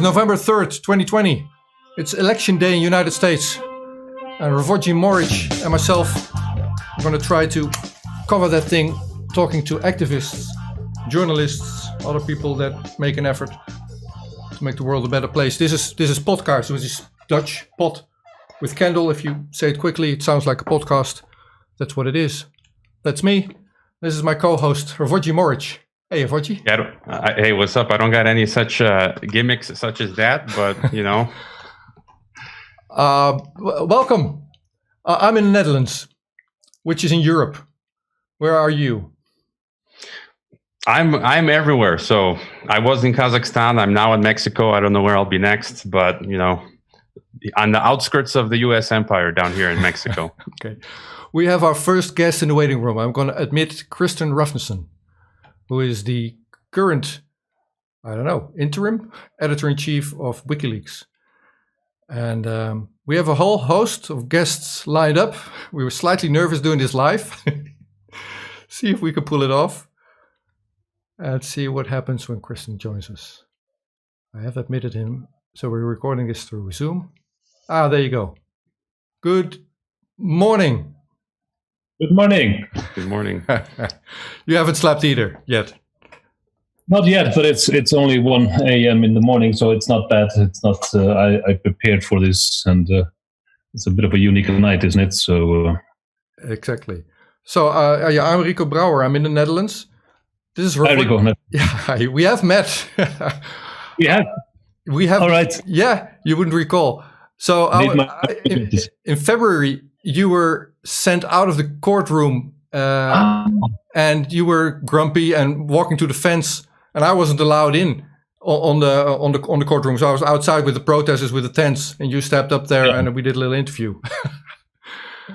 is November 3rd, 2020. It's election day in the United States. And Hrafnsson and myself are going to try to cover that thing, talking to activists, journalists, other people that make an effort to make the world a better place. This is podcast, which is Dutch, pot with candle. If you say it quickly, it sounds like a podcast. That's what it is. That's me. This is my co-host, Hrafnsson. Hey, Hrafnsson. Yeah, hey, what's up? I don't got any such gimmicks such as that, but you know. Welcome. I'm in the Netherlands, which is in Europe. Where are you? I'm everywhere. So I was in Kazakhstan. I'm now in Mexico. I don't know where I'll be next, but you know, on the outskirts of the U.S. empire down here in Mexico. Okay. We have our first guest in the waiting room. I'm going to admit Kristinn Hrafnsson, who is the current, interim editor-in-chief of WikiLeaks. And we have a whole host of guests lined up. We were slightly nervous doing this live. See if we can pull it off. And see what happens when Kristinn joins us. I have admitted him. So we're recording this through Zoom. Ah, there you go. Good morning. Good morning. Good morning. You haven't slept either yet. Not yet, but it's only 1 a.m. in the morning, so it's not bad. It's not. I prepared for this, and it's a bit of a unique night, isn't it? So exactly. So I'm Rico Brouwer. I'm in the Netherlands. This is Rico. Yeah, we have met. Yeah. We have. All right. Yeah, you wouldn't recall. So in February, you were sent out of the courtroom, and you were grumpy and walking to the fence. And I wasn't allowed in on the courtroom, so I was outside with the protesters with the tents, and you stepped up there, and we did a little interview.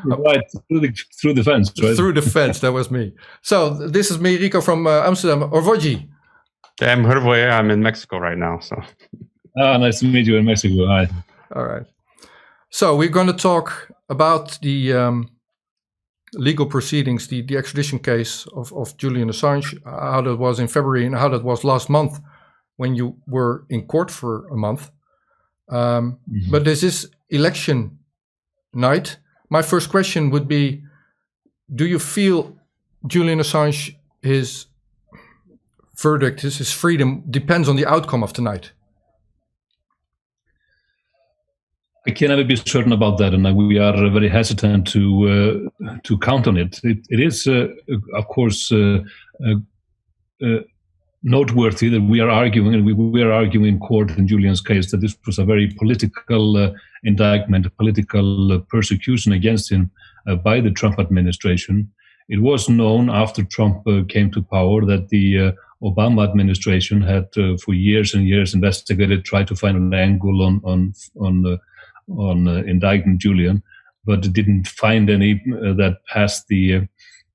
Right through the fence, right? Through the fence, that was me. So this is me, Rico from Amsterdam. Hrafnsson. I'm Hrafnsson. I'm in Mexico right now. So. Nice to meet you in Mexico. Hi. All right. So we're going to talk about the legal proceedings, the extradition case of Julian Assange, how that was in February and how that was last month when you were in court for a month. But this is election night. My first question would be, do you feel Julian Assange, his verdict, his freedom depends on the outcome of tonight? I can never be certain about that, and we are very hesitant to count on it. It is, of course, noteworthy that we are arguing, and we are arguing in court in Julian's case, that this was a very political indictment, political persecution against him by the Trump administration. It was known after Trump came to power that the Obama administration had, for years and years, investigated, tried to find an angle on indicting Julian, but didn't find any that passed the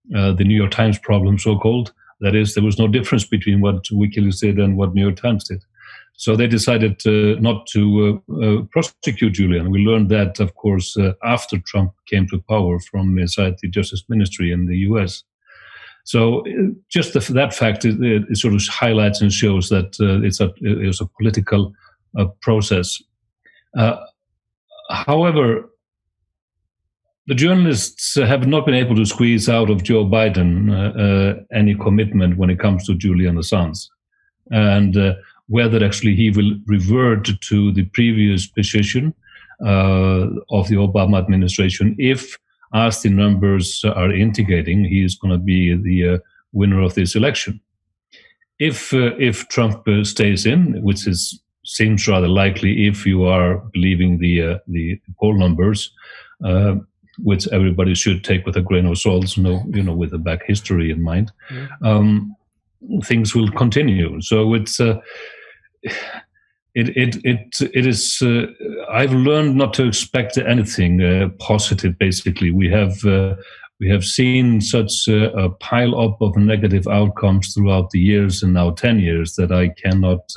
New York Times problem, so-called. That is, there was no difference between what WikiLeaks did and what New York Times did. So they decided not to prosecute Julian. We learned that, of course, after Trump came to power from inside the Justice Ministry in the U.S. So just that fact, it sort of highlights and shows that it's a political process. However, the journalists have not been able to squeeze out of Joe Biden any commitment when it comes to Julian Assange, and whether actually he will revert to the previous position of the Obama administration if, as the numbers are indicating, he is going to be the winner of this election. If Trump stays in, which seems rather likely if you are believing the poll numbers, which everybody should take with a grain of salt, with a back history in mind, things will continue. So it is. I've learned not to expect anything positive. Basically, we have seen such a pile up of negative outcomes throughout the years, and now 10 years, that I cannot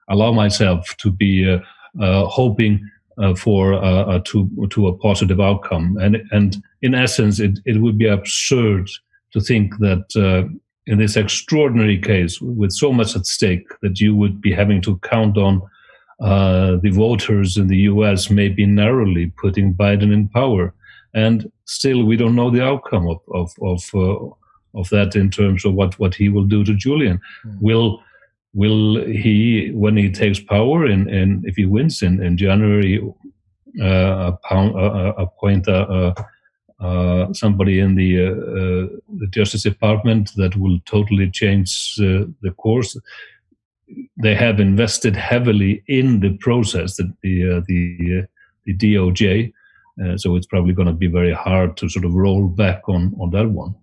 allow myself to be hoping to a positive outcome. And in essence, it would be absurd to think that in this extraordinary case with so much at stake that you would be having to count on the voters in the US maybe narrowly putting Biden in power. And still, we don't know the outcome of that in terms of what he will do to Julian. Will he, when he takes power and if he wins in January, appoint somebody in the Justice Department that will totally change the course? They have invested heavily in the process, the DOJ, so it's probably going to be very hard to sort of roll back on that one.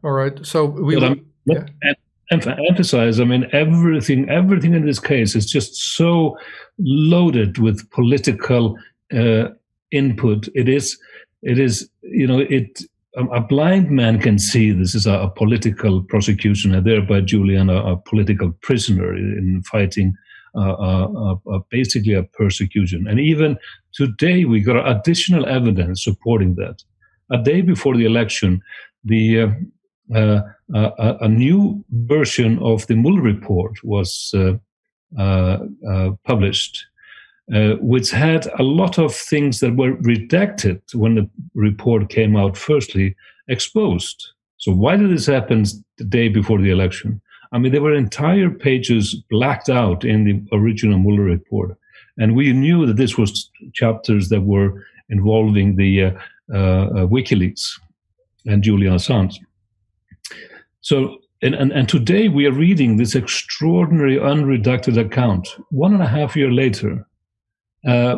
All right. So emphasize. I mean, everything in this case is just so loaded with political input. It is. A blind man can see this is a political prosecution, and thereby Julian a political prisoner in fighting basically a persecution. And even today, we got additional evidence supporting that. A day before the election, a new version of the Mueller report was published, which had a lot of things that were redacted when the report came out firstly exposed. So why did this happen the day before the election? I mean, there were entire pages blacked out in the original Mueller report. And we knew that this was chapters that were involving the WikiLeaks and Julian Assange. So, and today we are reading this extraordinary unredacted account 1.5 years later,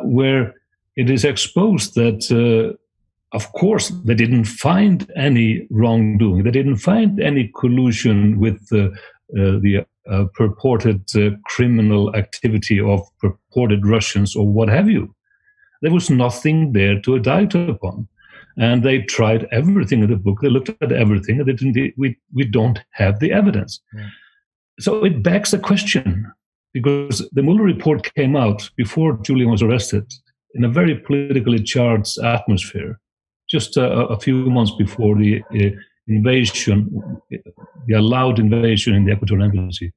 where it is exposed that, of course, they didn't find any wrongdoing. They didn't find any collusion with the purported criminal activity of purported Russians or what have you. There was nothing there to indict upon. And they tried everything in the book. They looked at everything, and they didn't. We don't have the evidence. Yeah. So it begs the question, because the Mueller report came out before Julian was arrested in a very politically charged atmosphere, just a few months before the invasion, the allowed invasion in the Ecuadorian embassy.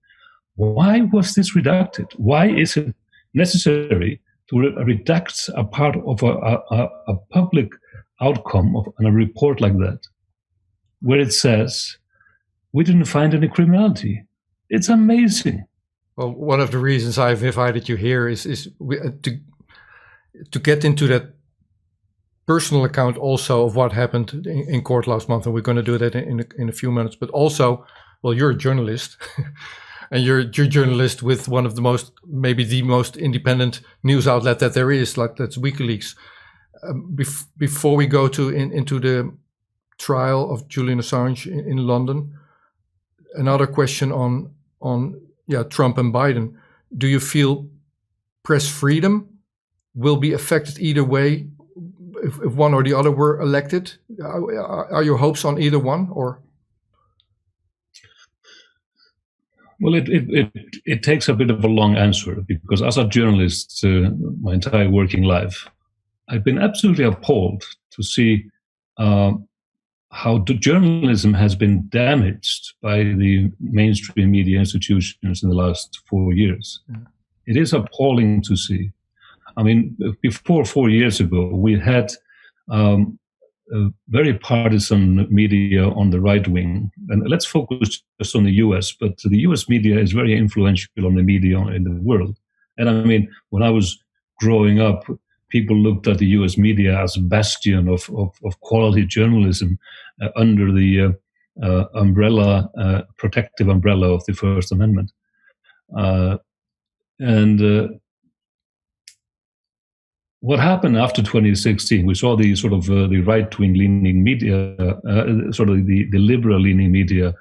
Why was this redacted? Why is it necessary to redact a part of a public outcome of a report like that, where it says, we didn't find any criminality? It's amazing. Well, one of the reasons I've invited you here is to get into that personal account also of what happened in court last month, and we're going to do that in a few minutes. But also, well, you're a journalist, and you're a journalist with one of the most, maybe the most independent news outlet that there is, like that's WikiLeaks. Before we go into the trial of Julian Assange in London, another question on Trump and Biden. Do you feel press freedom will be affected either way if one or the other were elected? Are your hopes on either one, or? Well, it takes a bit of a long answer, because as a journalist, my entire working life, I've been absolutely appalled to see how the journalism has been damaged by the mainstream media institutions in the last 4 years. Yeah. It is appalling to see. I mean, before 4 years ago, we had very partisan media on the right wing. And let's focus just on the US, but the US media is very influential on the media in the world. And I mean, when I was growing up, people looked at the US media as a bastion of quality journalism under the protective umbrella of the First Amendment. What happened after 2016, we saw the sort of the right-wing leaning media, sort of the liberal leaning media,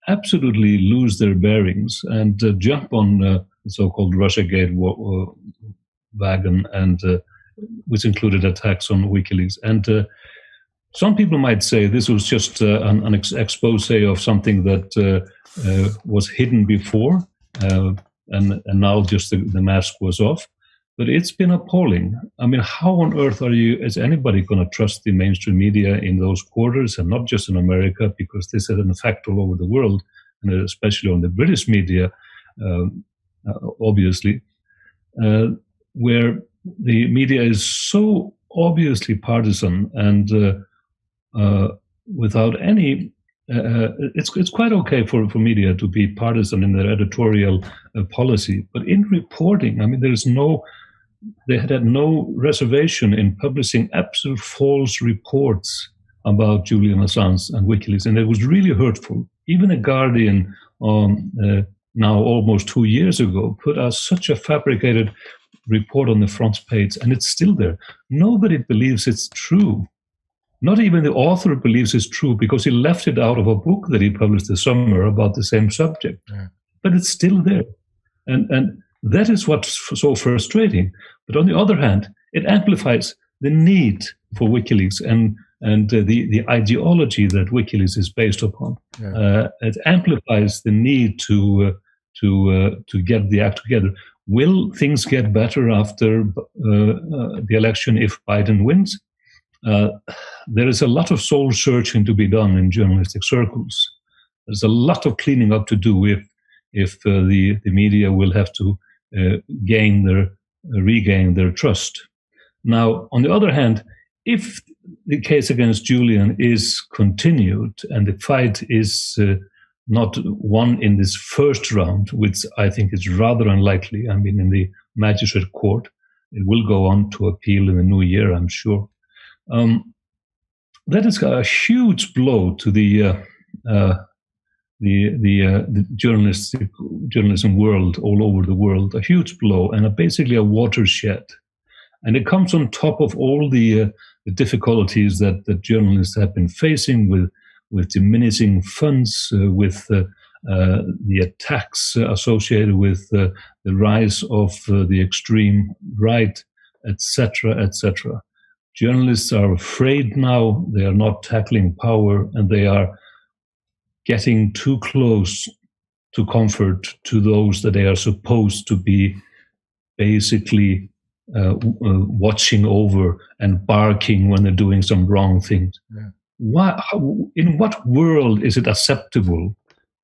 absolutely lose their bearings and jump on the so-called Russiagate wagon, and which included attacks on WikiLeaks. And some people might say this was just an expose of something that was hidden before, and now just the mask was off. But it's been appalling. I mean, how on earth is anybody going to trust the mainstream media in those quarters, and not just in America, because this has an effect all over the world? and especially on the British media, obviously, where the media is so obviously partisan and without any. It's quite okay for media to be partisan in their editorial policy, but in reporting, I mean, they had no reservation in publishing absolute false reports about Julian Assange and WikiLeaks, and it was really hurtful. Even The Guardian, now almost 2 years ago, put out such a fabricated report on the front page, and it's still there. Nobody believes it's true. Not even the author believes it's true, because he left it out of a book that he published this summer about the same subject. Yeah. But it's still there. And that is what's so frustrating. But on the other hand, it amplifies the need for WikiLeaks and the ideology that WikiLeaks is based upon. Yeah. It amplifies the need to get the act together. Will things get better after the election if Biden wins? There is a lot of soul searching to be done in journalistic circles. There's a lot of cleaning up to do if the media will have to regain their trust. Now, on the other hand, if the case against Julian is continued and the fight is not won in this first round, which I think is rather unlikely, I mean, in the magistrate court, it will go on to appeal in the new year, I'm sure. That is a huge blow to the journalism world all over the world, a huge blow, and basically a watershed. And it comes on top of all the difficulties that journalists have been facing with diminishing funds, with the attacks associated with the rise of the extreme right, etc., etc. Journalists are afraid now. They are not tackling power, and they are getting too close to comfort to those that they are supposed to be basically watching over and barking when they're doing some wrong things. Yeah. In what world is it acceptable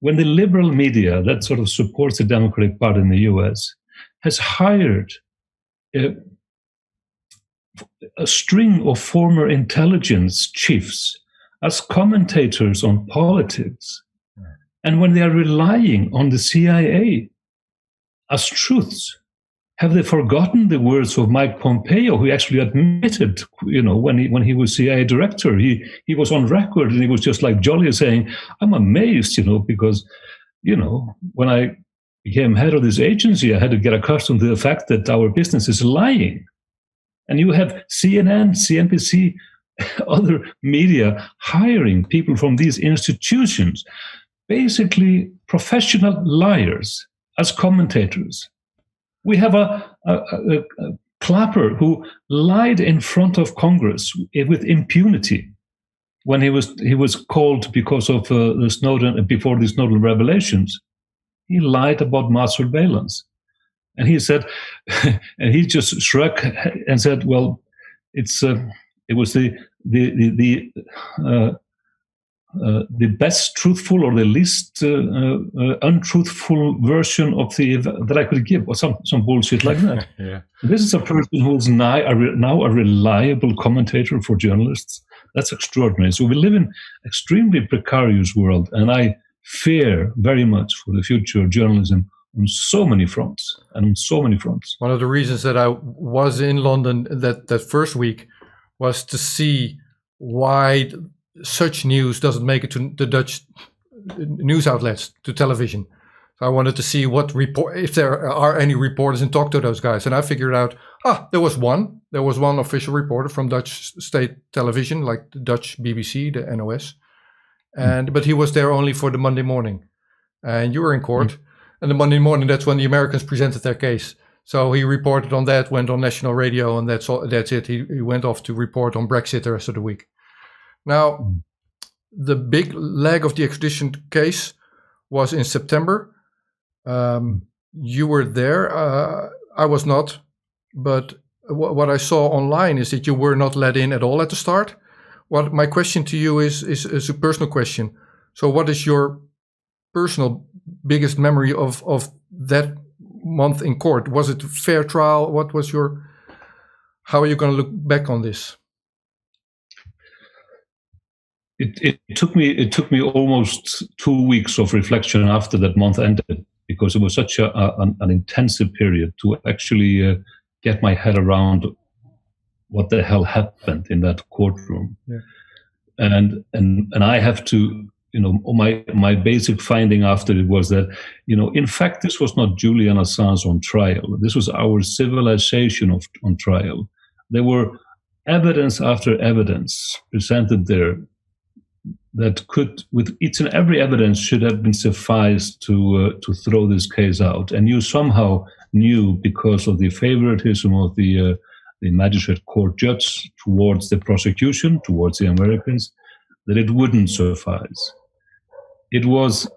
when the liberal media that sort of supports the Democratic Party in the US has hired a string of former intelligence chiefs as commentators on politics, and when they are relying on the CIA as truths, have they forgotten the words of Mike Pompeo, who actually admitted, when he was CIA director, he was on record and he was just like jolly saying, "I'm amazed, because, when I became head of this agency, I had to get accustomed to the fact that our business is lying." And you have CNN, CNBC, other media hiring people from these institutions, basically professional liars as commentators. We have a Clapper who lied in front of Congress with impunity when he was called because of the Snowden, before the Snowden revelations. He lied about mass surveillance. And he said, and he just shrugged and said, "Well, it was the best truthful or the least untruthful version of that I could give," or some bullshit like that. Yeah. This is a person who is now a reliable commentator for journalists. That's extraordinary. So we live in extremely precarious world, and I fear very much for the future of journalism on so many fronts. One of the reasons that I was in London that first week was to see why such news doesn't make it to the Dutch news outlets, to television. So I wanted to see if there are any reporters, and talk to those guys. And I figured out, there was one. There was one official reporter from Dutch state television, like the Dutch BBC, the NOS. But he was there only for the Monday morning. And you were in court. And the Monday morning, that's when the Americans presented their case. So he reported on that, went on national radio, and that's it. He went off to report on Brexit the rest of the week. Now, the big leg of the extradition case was in September. You were there. I was not. But what I saw online is that you were not let in at all at the start. My question to you is a personal question. So what is your personal biggest memory of that month in court? Was it a fair trial? How are you going to look back on this? It took me almost 2 weeks of reflection after that month ended, because it was such an intensive period to actually get my head around what the hell happened in that courtroom. Yeah. And I have to, my basic finding after it was that, in fact, this was not Julian Assange on trial. This was our civilization on trial. There were evidence after evidence presented there that could, with each and every evidence, should have been sufficed to throw this case out. And you somehow knew, because of the favoritism of the magistrate court judge towards the prosecution, towards the Americans, that it wouldn't suffice. It was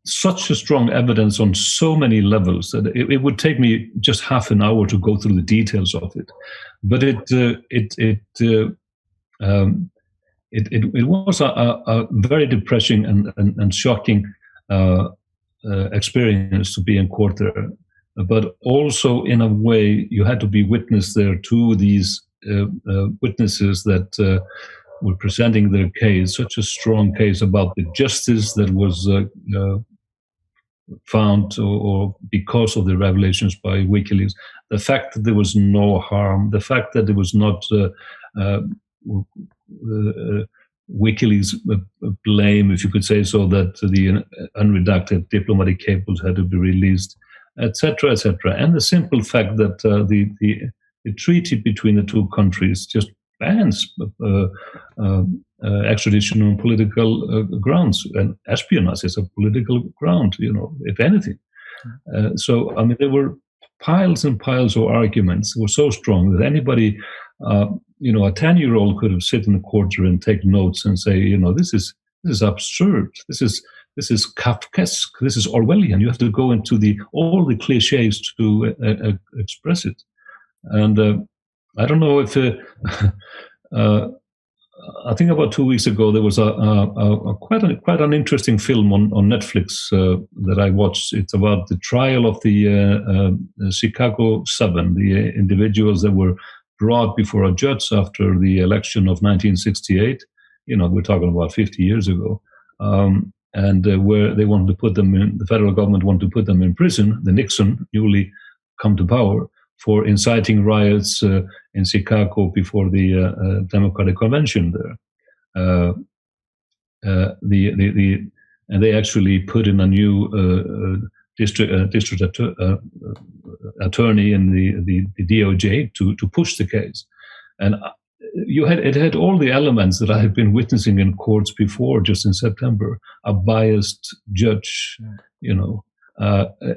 such a strong evidence on so many levels that it would take me just half an hour to go through the details of it. But it was a very depressing and shocking experience to be in court there. But also, in a way, you had to be witness there to these witnesses that were presenting their case, such a strong case about the justice that was found or because of the revelations by WikiLeaks. The fact that there was no harm, the fact that there was not WikiLeaks blame, if you could say so, that the unredacted diplomatic cables had to be released, etc., etc. And the simple fact that the treaty between the two countries just bans extradition on political grounds, and espionage is a political ground, if anything. So, I mean, there were piles and piles of arguments that were so strong that anybody, a 10-year-old could have sit in the courtroom and take notes and say, this is absurd. This is Kafkaesque. This is Orwellian. You have to go into all the cliches to express it. And I don't know if I think about 2 weeks ago there was quite an interesting film on Netflix that I watched. It's about the trial of the Chicago 7, the individuals that were brought before a judge after the election of 1968. We're talking about 50 years ago. And where they wanted to put them in, the federal government wanted to put them in prison, the Nixon, newly come to power, for inciting riots in Chicago before the Democratic Convention there. And they actually put in a new district attorney in the DOJ to push the case. And it had all the elements that I had been witnessing in courts before, just in September. A biased judge,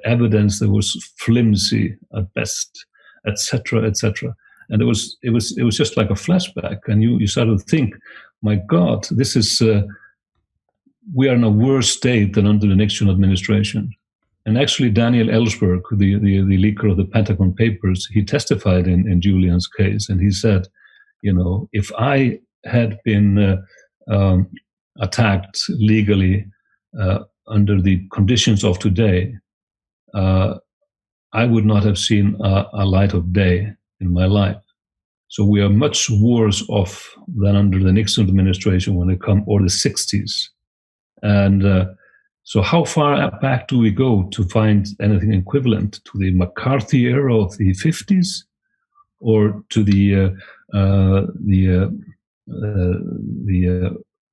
evidence that was flimsy at best, etc., etc. And it was just like a flashback, and you started to think, my God, this is we are in a worse state than under the Nixon administration. And actually, Daniel Ellsberg, the leaker of the Pentagon Papers, he testified in Julian's case, and he said, if I had been attacked legally under the conditions of today, I would not have seen a light of day in my life. So we are much worse off than under the Nixon administration or the 60s. And so how far back do we go to find anything equivalent to the McCarthy era of the 50s, or to the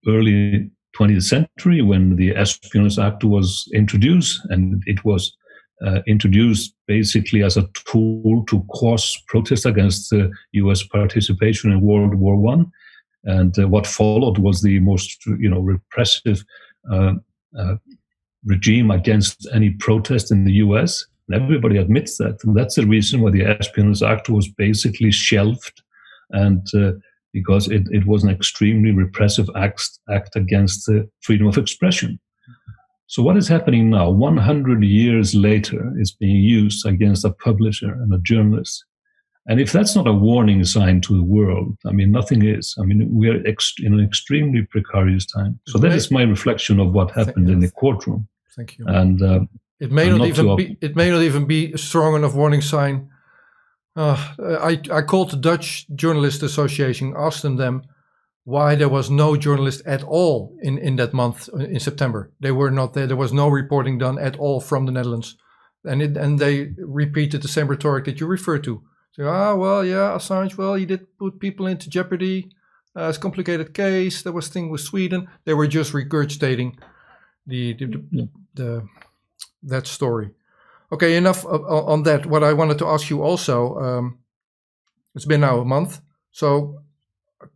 early 20th century, when the Espionage Act was introduced, and it was introduced basically as a tool to cause protest against U.S. participation in World War I. And what followed was the most, repressive regime against any protest in the U.S. And everybody admits that. And that's the reason why the Espionage Act was basically shelved, and because it was an extremely repressive act against freedom of expression. So what is happening now, 100 years later, is being used against a publisher and a journalist. And if that's not a warning sign to the world, I mean, nothing is. I mean, we are in an extremely precarious time. So that is my reflection of what happened in the courtroom. Thank you. And it may not even be a strong enough warning sign. I called the Dutch Journalist Association, asked them why there was no journalist at all in that month in September. They were not there. There was no reporting done at all from the Netherlands, and they repeated the same rhetoric that you referred to. So, well, yeah, Assange, well, he did put people into jeopardy. It's a complicated case. There was thing with Sweden. They were just regurgitating that story. Okay, enough on that. What I wanted to ask you also, it's been now a month. So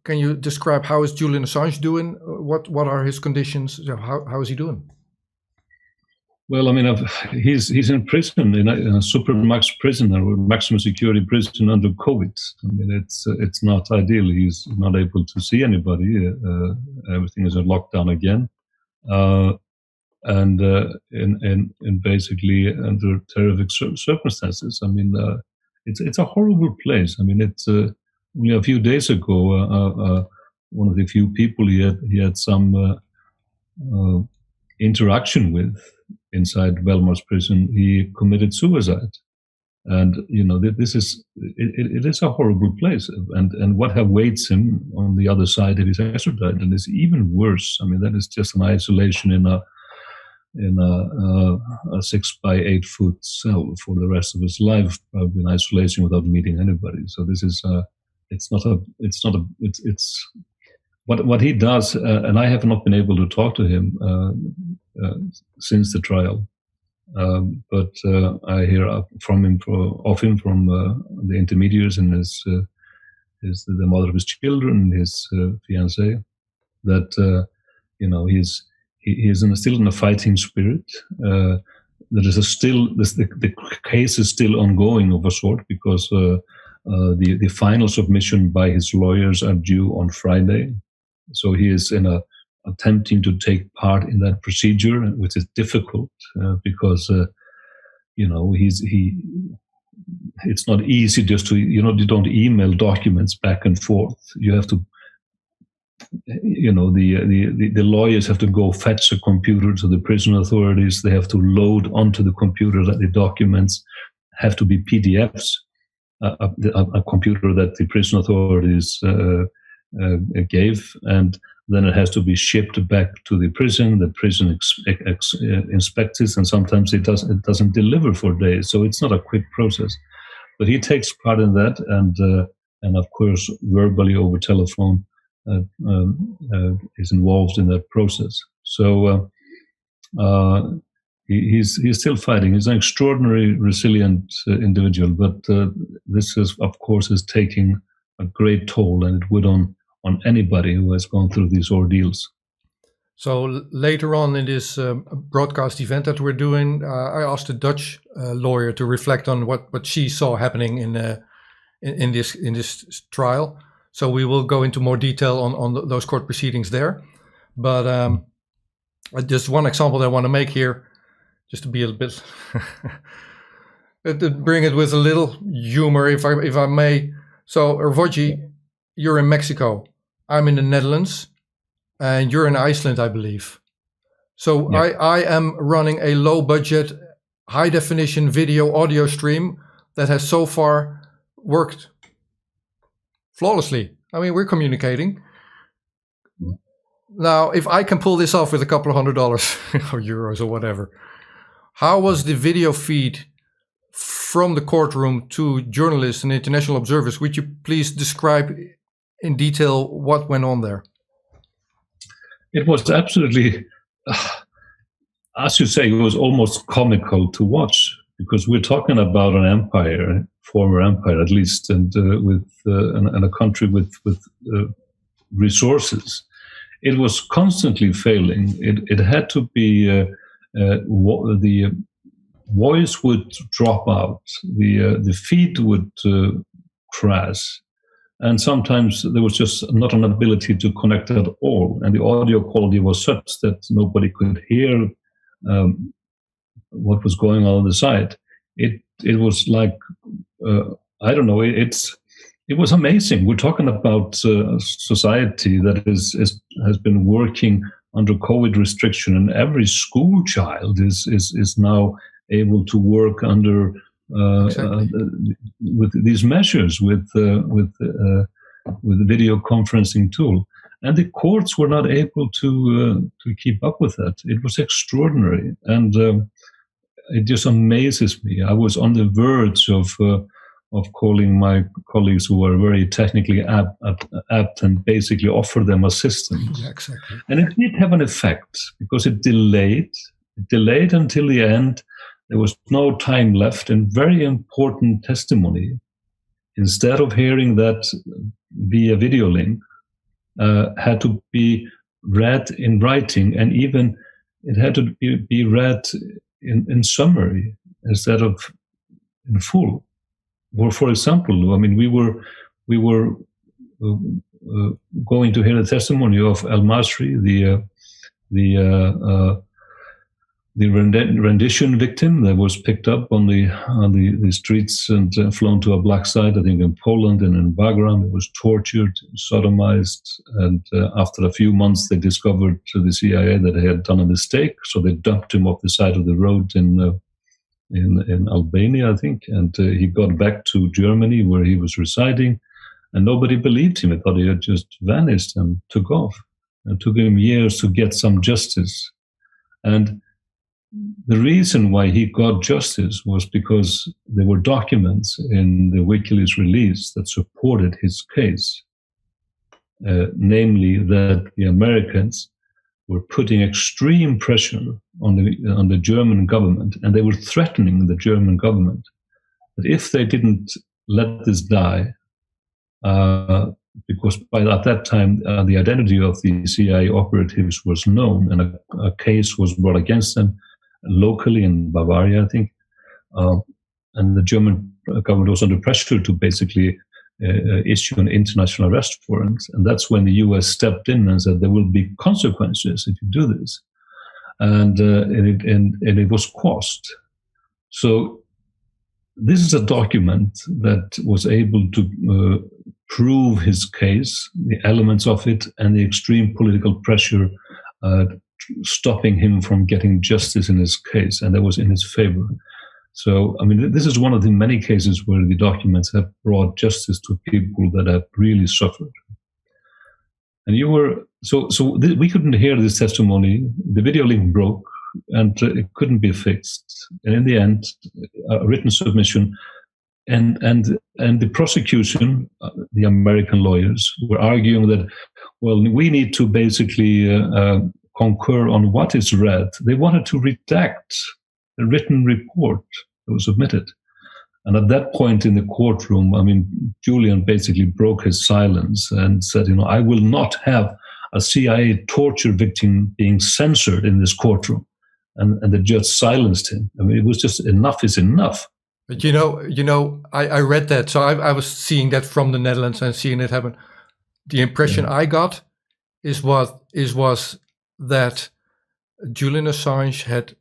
can you describe how is Julian Assange doing? What are his conditions? How is he doing? Well, I mean, he's in prison, in a supermax prison, or maximum security prison under COVID. I mean, it's not ideal. He's not able to see anybody. Everything is in lockdown again, and in basically under terrific circumstances. I mean, it's a horrible place. I mean, it's only a few days ago, one of the few people he had some interaction with inside Belmarsh prison, he committed suicide. And this is it is a horrible place, and what awaits him on the other side if he's extradited is even worse. I mean, that is just an isolation in a 6 by 8 foot cell for the rest of his life, probably in isolation without meeting anybody. So this is it's what he does, and I have not been able to talk to him since the trial. But I hear of him from the intermediaries and the mother of his children, his fiancée, that he's still in a fighting spirit. There is the case is still ongoing of a sort, because the final submission by his lawyers are due on Friday. So he is attempting to take part in that procedure, which is difficult because it's not easy just to you don't email documents back and forth. You have to the lawyers have to go fetch a computer to the prison authorities. They have to load onto the computer that the documents have to be PDFs, a computer that the prison authorities gave, and then it has to be shipped back to the prison. The prison inspects it, and sometimes it doesn't deliver for days. So it's not a quick process. But he takes part in that, and of course verbally over telephone is involved in that process. So he's still fighting. He's an extraordinarily resilient individual, but this is, of course, is taking a great toll, and it would on anybody who has gone through these ordeals. So later on in this broadcast event that we're doing, I asked a Dutch lawyer to reflect on what she saw happening in this trial. So we will go into more detail on those court proceedings there. But just one example that I want to make here, just to be a little bit, to bring it with a little humor, if I may. So Rvoji, you're in Mexico. I'm in the Netherlands, and you're in Iceland, I believe. So yeah. I am running a low-budget, high-definition video audio stream that has so far worked flawlessly. I mean, we're communicating. Now, if I can pull this off with a couple of $100 or euros or whatever, how was the video feed from the courtroom to journalists and international observers? Would you please describe in detail what went on there? It was absolutely, as you say, it was almost comical to watch, because we're talking about an empire, former empire at least, and and a country with resources. It was constantly failing. It had to be the voice would drop out, the feed would crash, and sometimes there was just not an ability to connect at all, and the audio quality was such that nobody could hear what was going on the side. It was like I don't know. It was amazing. We're talking about a society that has been working under COVID restriction, and every school child is now able to work under with these measures with the video conferencing tool. And the courts were not able to keep up with that. It was extraordinary, and it just amazes me. I was on the verge of calling my colleagues who are very technically apt and basically offer them assistance. Yeah, exactly. And it did have an effect because it delayed until the end. There was no time left, and very important testimony. Instead of hearing that via video link, had to be read in writing, and even it had to be read in summary instead of in full. Or, for example, I mean, we were going to hear the testimony of El Masri, the rendition victim that was picked up on the streets and flown to a black site, I think in Poland and in Bagram. It was tortured, sodomized, and after a few months they discovered to the CIA that they had done a mistake, so they dumped him off the side of the road in Albania, I think, and he got back to Germany where he was residing, and nobody believed him. They thought he had just vanished and took off. It took him years to get some justice. And the reason why he got justice was because there were documents in the WikiLeaks release that supported his case, namely that the Americans were putting extreme pressure on the German government, and they were threatening the German government that if they didn't let this die, because at that time the identity of the CIA operatives was known, and a case was brought against them locally in Bavaria, I think, and the German government was under pressure to basically issue an international arrest warrant, and that's when the US stepped in and said there will be consequences if you do this, and it was quashed. So this is a document that was able to prove his case, the elements of it, and the extreme political pressure stopping him from getting justice in his case, and that was in his favor. So, I mean, this is one of the many cases where the documents have brought justice to people that have really suffered. And we couldn't hear this testimony. The video link broke, and it couldn't be fixed. And in the end, a written submission, and the prosecution, the American lawyers, were arguing that, well, we need to basically concur on what is read. They wanted to redact the written report that was submitted. And at that point in the courtroom, I mean, Julian basically broke his silence and said, I will not have a CIA torture victim being censored in this courtroom. And the judge silenced him. I mean, it was just enough is enough. But I read that. So I was seeing that from the Netherlands and seeing it happen. The impression I got was that Julian Assange had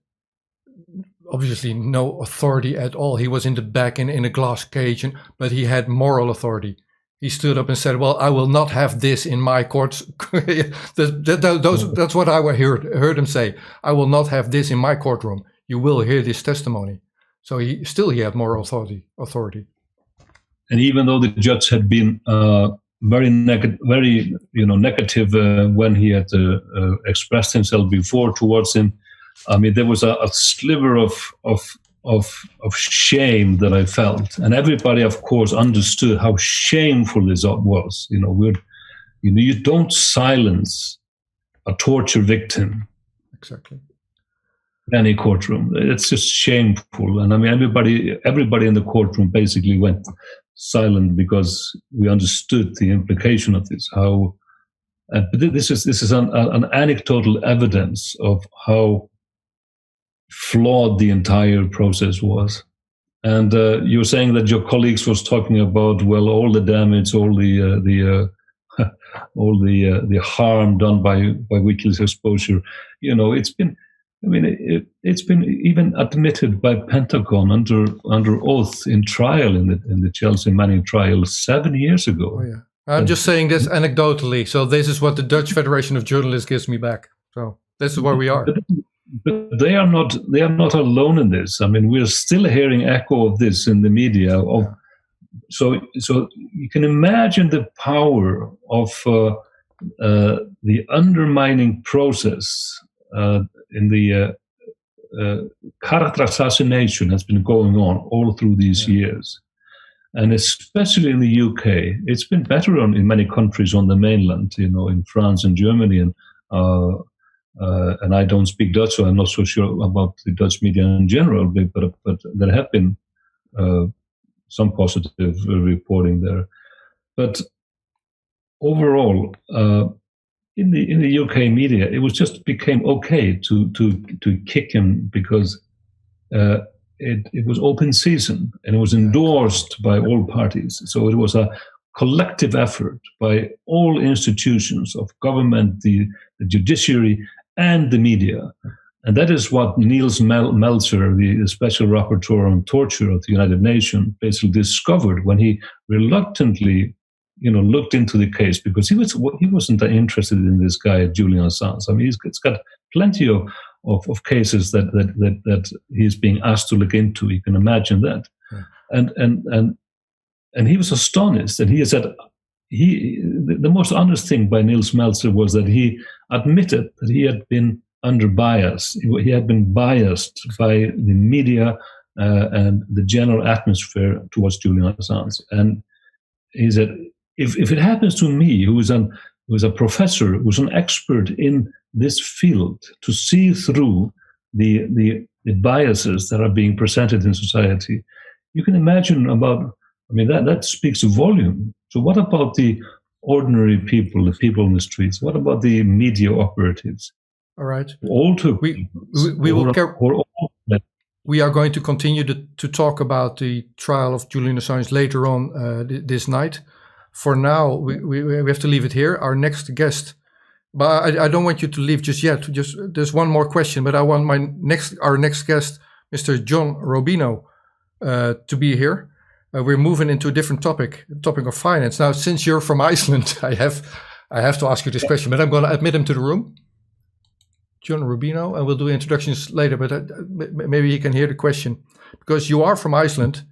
obviously no authority at all. He was in the back in a glass cage, but he had moral authority. He stood up and said, well, I will not have this in my courts. That's what I heard him say. I will not have this in my courtroom. You will hear this testimony. So he had moral authority. And even though the judge had been very negative when he had expressed himself before towards him, I mean, there was a sliver of shame that I felt, and everybody, of course, understood how shameful this was. You don't silence a torture victim. Exactly. In any courtroom, it's just shameful, and I mean, everybody in the courtroom basically went silent because we understood the implication of this. But this is an anecdotal evidence of how flawed the entire process was. And you were saying that your colleagues was talking about, well, all the damage, all the harm done by WikiLeaks exposure. It's been I mean, it's been even admitted by Pentagon under oath in trial in the Chelsea Manning trial 7 years ago. Oh, yeah. I'm just saying this anecdotally. So this is what the Dutch Federation of Journalists gives me back. So this is where we are. But they are not alone in this. I mean, we're still hearing echo of this in the media. So you can imagine the power of the undermining process in the character assassination has been going on all through these years. And especially in the UK, it's been better in many countries on the mainland, in France and Germany. And I don't speak Dutch, so I'm not so sure about the Dutch media in general, but there have been some positive reporting there. But overall, in the UK media, it was just became okay to kick him because it was open season and it was endorsed by all parties. So it was a collective effort by all institutions of government, the judiciary, and the media. And that is what Niels Melzer, the special rapporteur on torture of the United Nations, basically discovered when he reluctantly looked into the case, because he wasn't that interested in this guy, Julian Assange. I mean, he's got plenty of cases that he's being asked to look into. You can imagine that. Yeah. And he was astonished, and he said the most honest thing by Niels Melzer was that he admitted that he had been under bias. He had been biased by the media and the general atmosphere towards Julian Assange. And he said, if it happens to me, who is a professor, who's an expert in this field, to see through the biases that are being presented in society, you can imagine about. I mean, that speaks a volume. So what about the ordinary people, the people in the streets? What about the media operatives? All right. We are going to continue to talk about the trial of Julian Assange later on this night. For now, we have to leave it here. Our next guest, but I don't want you to leave just yet. Just there's one more question, but I want our next guest, Mr. John Robino, to be here. We're moving into a different topic of finance. Now, since you're from Iceland, I have to ask you this question, but I'm going to admit him to the room. John Rubino, and we'll do introductions later, but maybe you can hear the question, because you are from Iceland,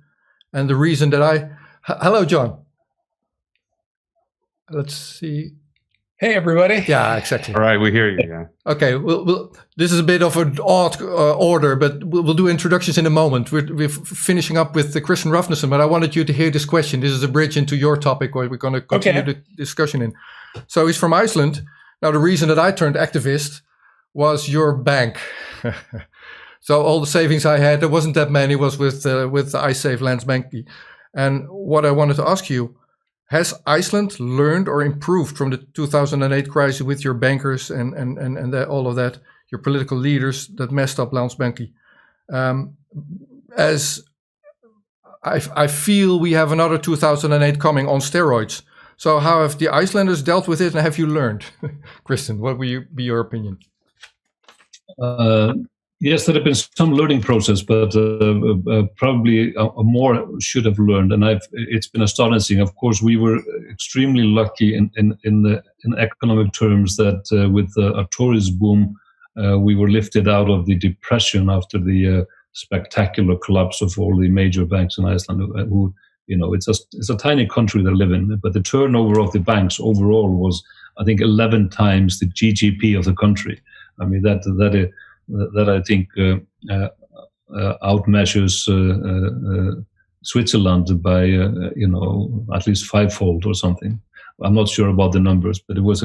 and the reason that hello, John. Let's see. Hey, everybody. Yeah, exactly. All right, we hear you. Yeah. Okay, this is a bit of an odd order, but we'll do introductions in a moment. We're finishing up with Kristinn Hrafnsson, but I wanted you to hear this question. This is a bridge into your topic where we're going to continue the discussion in. So he's from Iceland. Now, the reason that I turned activist was your bank. So all the savings I had, there wasn't that many, was with iSave Landsbanki. And what I wanted to ask you, has Iceland learned or improved from the 2008 crisis with your bankers and all of that, your political leaders that messed up Landsbanki? As I feel we have another 2008 coming on steroids. So how have the Icelanders dealt with it, and have you learned? Kristinn, what will be your opinion? Yes, there have been some learning process, but probably more should have learned. And it's been astonishing. Of course, we were extremely lucky in economic terms that with a tourist boom, we were lifted out of the depression after the spectacular collapse of all the major banks in Iceland. Who, it's a tiny country they live in, but the turnover of the banks overall was, I think, 11 times the GDP of the country. I mean, that I think outmeasures Switzerland by at least fivefold or something. I'm not sure about the numbers, but it was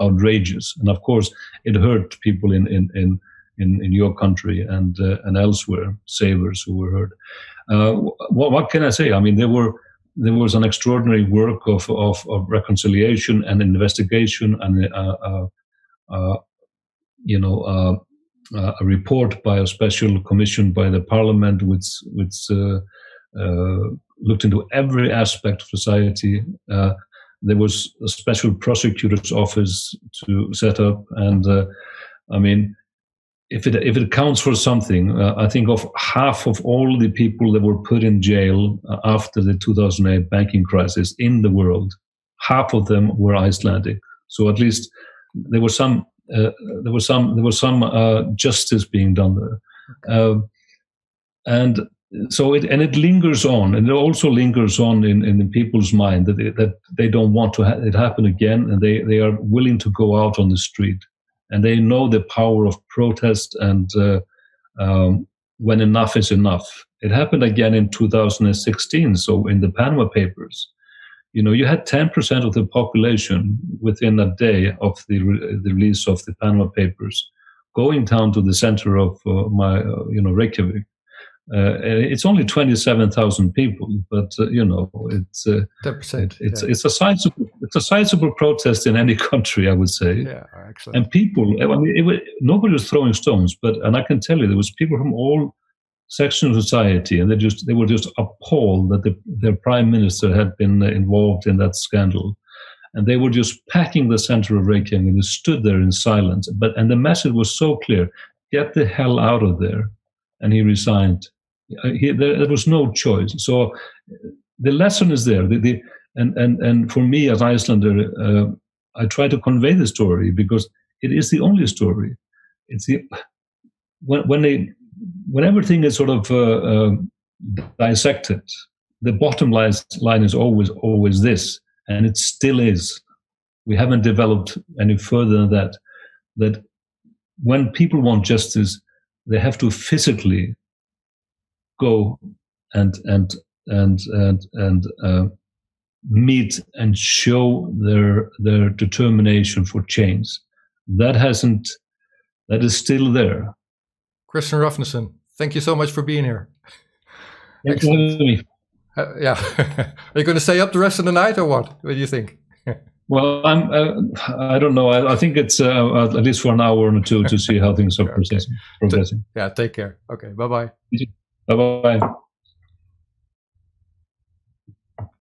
outrageous, and of course it hurt people in your country and elsewhere, savers who were hurt. What can I say? I mean, there was an extraordinary work of reconciliation and investigation and a report by a special commission by the parliament, which looked into every aspect of society. There was a special prosecutor's office to set up, and if it counts for something, I think of half of all the people that were put in jail after the 2008 banking crisis in the world, half of them were Icelandic. So at least there was some justice being done there, and so it lingers on, and it also lingers on in people's mind that they don't want to it happen again, and they are willing to go out on the street. And they know the power of protest and when enough is enough. It happened again in 2016. So in the Panama Papers, you had 10% of the population within a day of the release of the Panama Papers going down to the center of Reykjavik. It's only 27,000 people, but it's 10%. It's a sizable protest in any country, I would say. Yeah, excellent. And people, nobody was throwing stones, and I can tell you there was people from all sections of society, and they were just appalled that their prime minister had been involved in that scandal, and they were just packing the center of Reykjavik, and they stood there in silence. And the message was so clear: get the hell out of there. And he resigned. There was no choice. So the lesson is there. And for me as Icelander, I try to convey the story because it is the only story. It's when everything is sort of dissected, the bottom line is always this, and it still is. We haven't developed any further than that. That when people want justice, they have to physically go and meet and show their determination for change. That is still there. Kristinn Hrafnsson, thank you so much for being here. Thanks for having me. Yeah, are you going to stay up the rest of the night or what? What do you think? Well, I don't know. I think it's at least for an hour or two to see how things are progressing. Yeah, take care. Okay, bye-bye. Bye-bye.